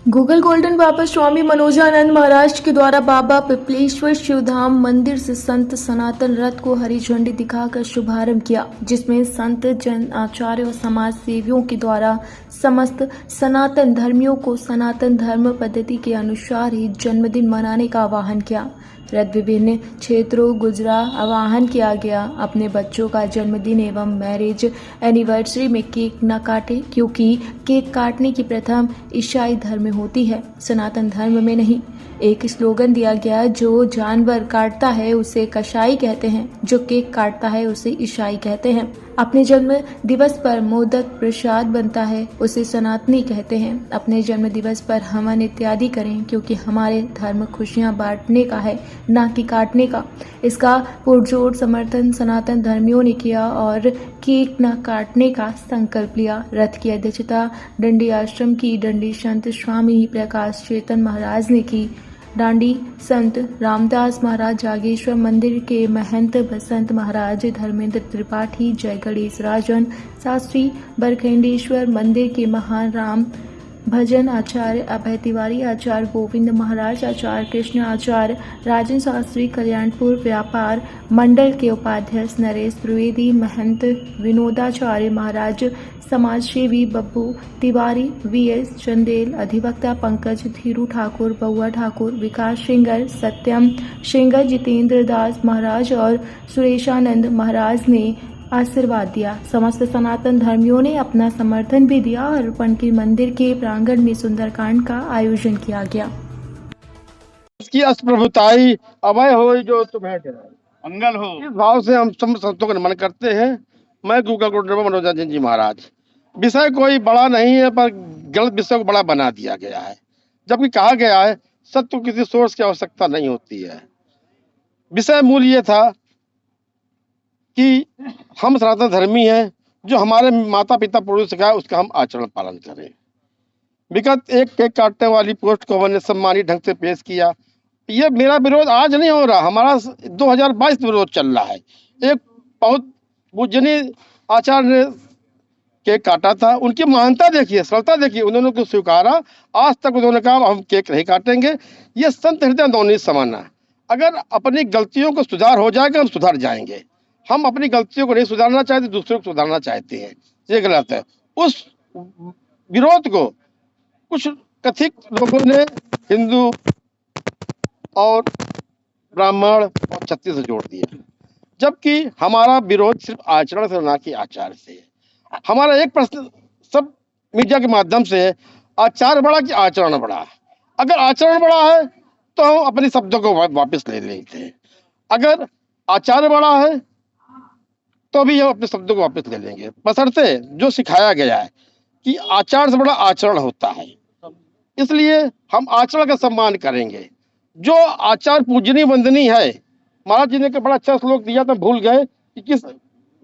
Google golden बाबा स्वामी मनोजानंद महाराज के द्वारा बाबा पिपलेश्वर शिवधाम मंदिर से संत सनातन रथ को हरी झंडी दिखाकर शुभारंभ किया, जिसमें संत जन आचार्य और समाज सेवियों के द्वारा समस्त सनातन धर्मियों को सनातन धर्म पद्धति के अनुसार ही जन्मदिन मनाने का आह्वान किया। रथ विभिन्न क्षेत्रों गुजरा, आह्वान किया गया अपने बच्चों का जन्मदिन एवं मैरिज एनिवर्सरी में केक न काटे, क्योंकि केक काटने की प्रथा ईसाई धर्म में होती है, सनातन धर्म में नहीं। एक स्लोगन दिया गया, जो जानवर काटता है उसे कसाई कहते हैं, जो केक काटता है उसे ईसाई कहते हैं। अपने जन्म दिवस पर मोदक प्रसाद बनता है उसे सनातनी कहते हैं। अपने जन्म दिवस पर हवन इत्यादि करें, क्योंकि हमारे धर्म खुशियां बांटने का है, ना कि काटने का। इसका पुरजोर समर्थन सनातन धर्मियों ने किया और केक न काटने का संकल्प लिया। रथ की अध्यक्षता डंडी आश्रम की डंडी संत स्वामी प्रकाश चेतन महाराज ने की। डांडी संत रामदास महाराज, जागेश्वर मंदिर के महंत बसंत महाराज, धर्मेंद्र त्रिपाठी, जय गणेश राजन शास्त्री, बरखेंडेश्वर मंदिर के महान राम भजन आचार्य अभय तिवारी, आचार्य गोविंद महाराज, आचार्य कृष्ण आचार्य, राजन शास्त्री, कल्याणपुर व्यापार मंडल के उपाध्यक्ष नरेश द्विवेदी, महंत विनोदाचार्य महाराज, समाज सेवी बब्बू तिवारी, वीएस चंदेल, अधिवक्ता पंकज, धीरू ठाकुर, बउआ ठाकुर, विकास सिंगर, सत्यम सिंगर, जितेंद्र दास महाराज और सुरेशानंद महाराज ने आशीर्वाद दिया। समस्त सनातन धर्मियों ने अपना समर्थन भी दिया और पनकी मंदिर के प्रांगण में सुंदरकांड का आयोजन किया गया। इसकी अस्प्रभुताई अभय हो जो तुम्हें मंगल हो, इस भाव से हम सब संतों का नमन करते हैं। मैं गूगल गोल्डन बाबा मनोजानंद जी महाराज। विषय कोई बड़ा नहीं है, पर गलत विषय को बड़ा बना दिया गया है, जबकि कहा गया है सत्य को किसी सोर्स की आवश्यकता नहीं होती है। विषय मूल ये था कि हम सनातन धर्मी हैं, जो हमारे माता पिता पूर्वज सिखाया उसका हम आचरण पालन करें। विगत एक केक काटने वाली पोस्ट को हमने सम्मानित ढंग से पेश किया। ये मेरा विरोध आज नहीं हो रहा, हमारा 2022 विरोध चल रहा है। एक बहुत पूजनीय आचार्य ने केक काटा था, उनकी महानता देखिए, सरलता देखिए, उन्होंने उसको स्वीकारा। आज तक उन्होंने कहा हम केक नहीं काटेंगे। ये संत हृदय नवनीत समाना। अगर अपनी गलतियों को सुधार हो जाएगा हम सुधर जाएंगे। हम अपनी गलतियों को नहीं सुधारना चाहते, दूसरों को सुधारना चाहते हैं, ये गलत है। उस विरोध को कुछ कथित लोगों ने हिंदू और ब्राह्मण और क्षत्रिय से जोड़ दिया, जबकि हमारा विरोध सिर्फ आचरण से ना कि आचार से है। हमारा एक प्रश्न सब मीडिया के माध्यम से है, आचार बड़ा कि आचरण बड़ा। अगर आचरण बड़ा है तो हम अपने शब्दों को वापस ले लेते हैं, अगर आचार बड़ा है तो भी हम अपने शब्दों को वापस ले लेंगे, बशर्ते जो सिखाया गया है कि आचार से बड़ा आचरण होता है। इसलिए हम आचरण का सम्मान करेंगे। जो आचार पूजनीय वंदनीय है, महाराज जी ने एक बड़ा अच्छा श्लोक दिया था, भूल गए कि किस,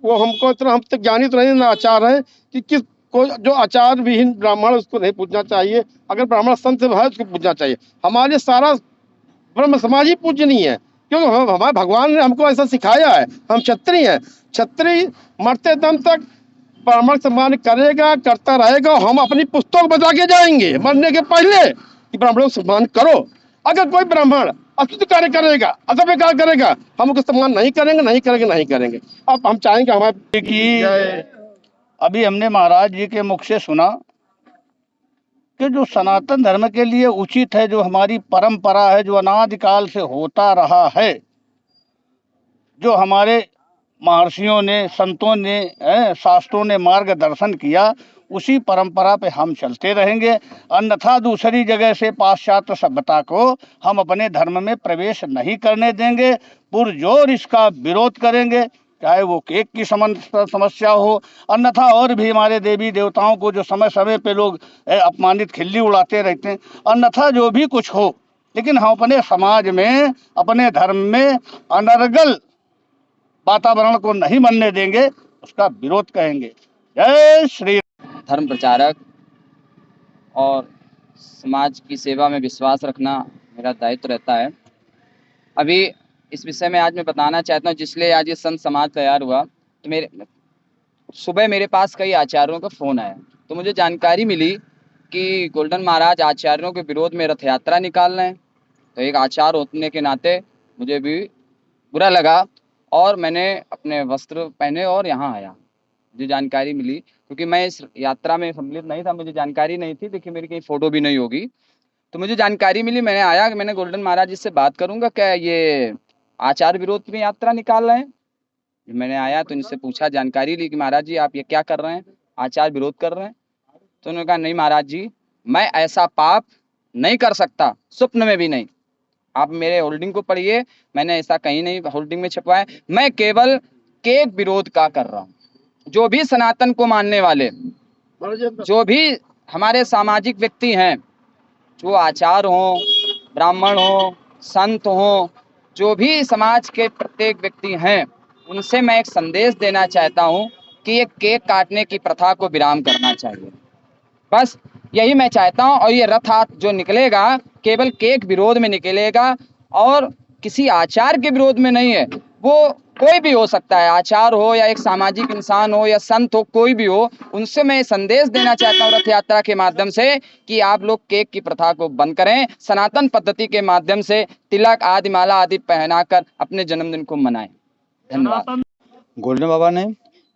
वो हमको इतना, हम तक ज्ञानी तो नहीं ना आचार है कि किस को, जो आचार विहीन ब्राह्मण उसको नहीं पूजना चाहिए, अगर ब्राह्मण संत है उसको पूजना चाहिए। हमारे सारा ब्रह्म समाज ही पूजनीय है, क्योंकि हमारे भगवान ने हमको ऐसा सिखाया है। हम क्षत्रिय हैं, क्षत्रिय मरते दम तक ब्राह्मण सम्मान करेगा, करता रहेगा। हम अपनी पुस्तक बता के जाएंगे मरने के पहले कि ब्राह्मणों को सम्मान करो। अगर कोई ब्राह्मण अशुद्ध कार्य करेगा, असभ्य कार्य करेगा, हम उसको सम्मान नहीं करेंगे, नहीं करेंगे, नहीं करेंगे। अब हम चाहेंगे हमारे कि अभी हमने महाराज जी के मुख से सुना कि जो सनातन धर्म के लिए उचित है, जो हमारी परंपरा है, जो अनादिकाल से होता रहा है, जो हमारे महर्षियों ने, संतों ने, शास्त्रों ने मार्गदर्शन किया, उसी परंपरा पे हम चलते रहेंगे। अन्यथा दूसरी जगह से पाश्चात्य सभ्यता को हम अपने धर्म में प्रवेश नहीं करने देंगे, पुरजोर इसका विरोध करेंगे, चाहे वो केक की समस्या हो, अन्यथा और भी हमारे देवी देवताओं को जो समय समय पे लोग अपमानित खिल्ली उड़ाते रहते हैं, अन्यथा जो भी कुछ हो, लेकिन हम अपने समाज में, अपने धर्म में अनर्गल वातावरण को नहीं बनने देंगे, उसका विरोध कहेंगे। जय श्री धर्म प्रचारक और समाज की सेवा में विश्वास रखना मेरा दायित्व रहता है। अभी इस विषय में आज मैं बताना चाहता हूँ, जिसलिए आज ये संत समाज तैयार हुआ, तो सुबह मेरे पास कई आचार्यों का फ़ोन आया, तो मुझे जानकारी मिली कि गोल्डन महाराज आचार्यों के विरोध में रथ यात्रा निकाल रहे हैं। तो एक आचार्य होने के नाते मुझे भी बुरा लगा और मैंने अपने वस्त्र पहने और यहाँ आया। मुझे जानकारी मिली क्योंकि मैं इस यात्रा में सम्मिलित नहीं था, मुझे जानकारी नहीं थी। देखिए मेरी कहीं फ़ोटो भी नहीं होगी, तो मुझे जानकारी मिली, मैंने आया कि मैंने गोल्डन महाराज जी से बात करूँगा, क्या ये आचार्य विरोध में यात्रा निकाल रहे हैं। मैंने आया तो इनसे पूछा, जानकारी ली कि महाराज जी आप ये क्या कर रहे हैं, आचार्य विरोध कर रहे हैं। तो उन्होंने कहा नहीं महाराज जी, मैं ऐसा पाप नहीं कर सकता, स्वप्न में भी नहीं। आप मेरे होल्डिंग को पढ़िए, मैंने ऐसा कहीं नहीं होल्डिंग में छपवाया, मैं केवल केक विरोध का कर रहा हूँ। जो भी सनातन को मानने वाले, जो भी हमारे सामाजिक व्यक्ति हैं, जो आचार्य हों, ब्राह्मण हों, संत हों, जो भी समाज के प्रत्येक व्यक्ति हैं, उनसे मैं एक संदेश देना चाहता हूँ कि ये केक काटने की प्रथा को विराम करना चाहिए। बस यही मैं चाहता हूँ। और ये रथ हाथ जो निकलेगा केवल केक विरोध में निकलेगा और किसी आचार के विरोध में नहीं है। वो कोई भी हो सकता है, आचार हो या एक सामाजिक इंसान हो या संत हो, कोई भी हो। उनसे मैं संदेश देना चाहता हूँ रथ यात्रा के माध्यम से कि आप लोग केक की प्रथा को बंद करें, सनातन पद्धति के माध्यम से तिलक आदि माला आदि पहनाकर अपने जन्मदिन को मनाएं। धन्यवाद। गोल्डन बाबा ने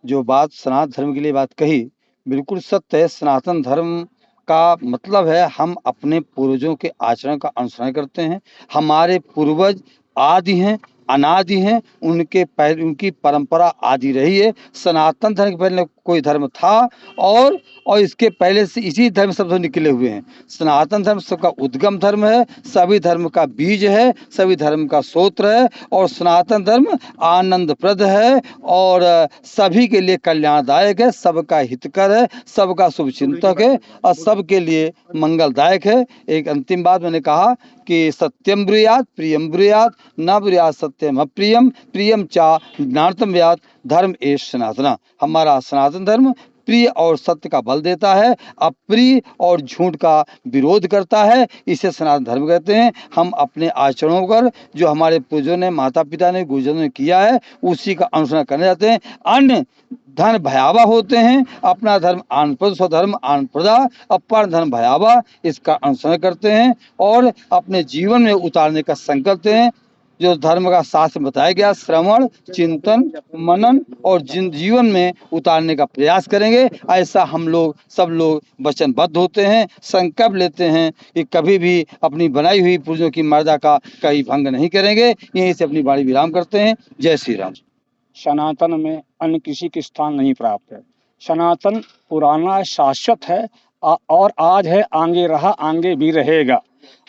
जो बात सनातन धर्म के लिए बात कही बिल्कुल सत्य है। सनातन धर्म का मतलब है हम अपने पूर्वजों के आचरण का अनुसरण करते हैं। हमारे पूर्वज आदि हैं, अनादि हैं, उनके पहले उनकी परंपरा आदि रही है। सनातन धर्म के पहले कोई धर्म था और इसके पहले से इसी धर्म सब निकले हुए हैं। सनातन धर्म सबका उद्गम धर्म है, सभी धर्म का बीज है, सभी धर्म का स्रोत है और सनातन धर्म आनंदप्रद है और सभी के लिए कल्याणदायक है, सबका हितकर है, सबका शुभचिंतक है और सबके लिए मंगलदायक है। एक अंतिम बात मैंने कहा कि सत्यम ब्रूयात् प्रियम ब्रूयात् न ब्रूयात् सत्यम अप्रियम प्रियम चा ज्ञानतम व्यात् धर्म एष सनातना। हमारा सनातन धर्म प्रिय और सत्य का बल देता है, अप्रिय और झूठ का विरोध करता है। इसे सनातन धर्म कहते हैं। हम अपने आचरणों पर जो हमारे पूर्वजों ने, माता पिता ने, गुरुजनों ने किया है उसी का अनुसरण करने जाते हैं। अन्य धर्म भयावह होते हैं, अपना धर्म आनप्रद, स्वधर्म आनप्रदा, अपर धर्म भयावह, इसका अनुसरण करते हैं और अपने जीवन में उतारने का संकल्प हैं। जो धर्म का शास्त्र बताया गया, श्रवण, चिंतन, मनन और जीवन में उतारने का प्रयास करेंगे। ऐसा हम लोग सब लोग वचनबद्ध होते हैं, संकल्प लेते हैं कि कभी भी अपनी बनाई हुई पूर्वजों की मर्यादा का कहीं भंग नहीं करेंगे। यहीं से अपनी वाणी विराम करते हैं। जय श्री राम। सनातन में अन्य किसी के स्थान नहीं प्राप्त है। सनातन पुराना शाश्वत है और आज है, आगे रहा, आगे भी रहेगा।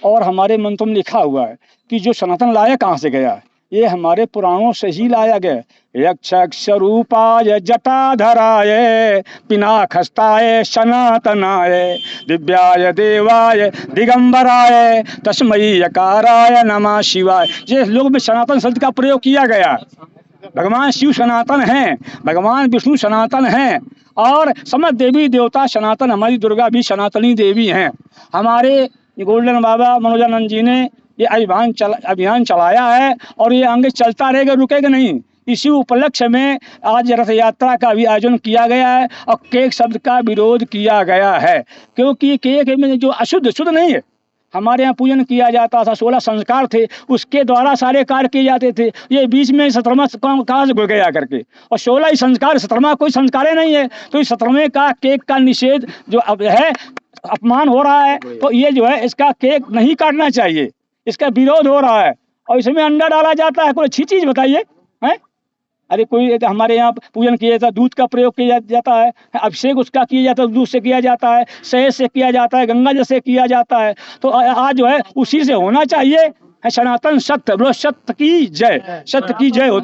और हमारे मंत्रों में लिखा हुआ है कि जो सनातन लाया कहाँ से गया है, ये हमारे पुराणों से ही लाया गया। यक्षरूपाय जटाधराय पिनाकहस्ताय सनातनाय दिव्याय देवाय दिगंबराय तस्मै यकाराय नमः शिवाय। ये लोग में सनातन शब्द का प्रयोग किया गया है। भगवान शिव सनातन हैं, भगवान विष्णु सनातन हैं और समस्त देवी देवता सनातन, हमारी दुर्गा भी सनातनी देवी हैं। हमारे गोल्डन बाबा मनोजानंद जी ने ये अभियान चलाया है और ये आगे चलता रहेगा, रुकेगा नहीं। इसी उपलक्ष्य में आज रथ यात्रा का भी आयोजन किया गया है और केक शब्द का विरोध किया गया है, क्योंकि केक में जो अशुद्ध शुद्ध नहीं है। हमारे यहाँ पूजन किया जाता था, 16 संस्कार थे, उसके द्वारा सारे कार्य किए जाते थे। ये बीच में 17वां कहाँ से घुल गया करके, और 16 ही संस्कार, 17वां कोई संस्कार ही नहीं है। तो इस 17वें का केक का निषेध जो अब है, अपमान हो रहा है, तो ये जो है इसका केक नहीं काटना चाहिए, इसका विरोध हो रहा है। और इसमें अंडा डाला जाता है, कोई अच्छी चीज़ बताइए हैं? अरे कोई हमारे यहाँ पूजन किया जाता है, दूध का प्रयोग किया जाता है, अभिषेक उसका किया जाता है, दूध से किया जाता है, शहद से किया जाता है, गंगा जल से किया जाता है। तो आज जो है उसी से होना चाहिए। सनातन सत्य, बोलो सत्य की जय, सत्य की जय होती है।